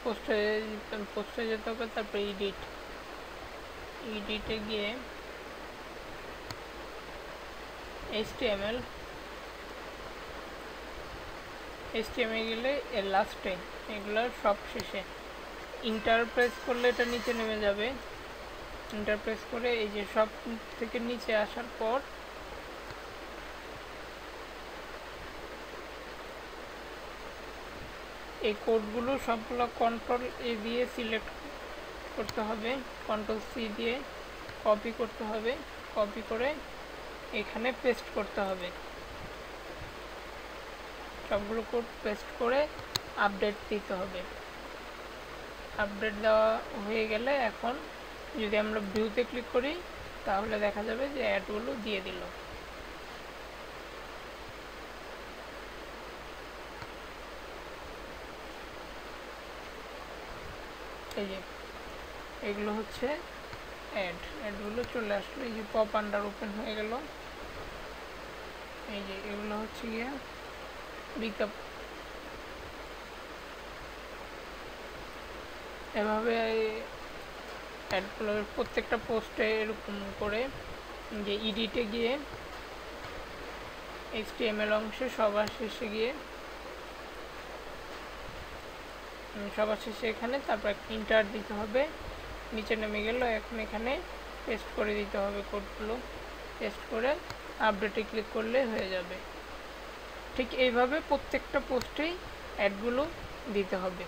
পোস্টে যেতে হবে, তারপরে এডিটে গিয়ে HTML গেলে এর লাস্টে, এগুলোর সব শেষে ইন্টার প্রেস করলে এটা নিচে নেমে যাবে। ইন্টার প্রেস করে এই যে সব থেকে নিচে আসার পর এই কোডগুলো সবগুলো কন্ট্রোল-A দিয়ে সিলেক্ট করতে হবে, কন্ট্রোল-C দিয়ে কপি করতে হবে, কপি করে এখানে পেস্ট করতে হবে। সবগুলো কোড পেস্ট করে আপডেট দিতে হবে। আপডেট দেওয়া হয়ে গেলে এখন যদি আমরা ভিউতে ক্লিক করি তাহলে দেখা যাবে যে অ্যাডগুলো দিয়ে দিল। এই যে এগুলো হচ্ছে অ্যাডগুলো চলে আসলো। এই যে পপ আন্ডার ওপেন হয়ে গেল। এই যে এগুলো হচ্ছে গিয়ে বিজ্ঞাপন। এভাবে অ্যাডগুলোর প্রত্যেকটা পোস্টে এরকম করে যে এডিটে গিয়ে HTML অংশে সবার শেষে গিয়ে এখানে তারপর ইন্টার দিতে হবে, নিচে নেমে গেল। এখন এখানে পেস্ট করে দিতে হবে কোডগুলো, পেস্ট করে আপডেটে ক্লিক করলে হয়ে যাবে। ঠিক এইভাবে প্রত্যেকটা পোস্টেই অ্যাডগুলো দিতে হবে।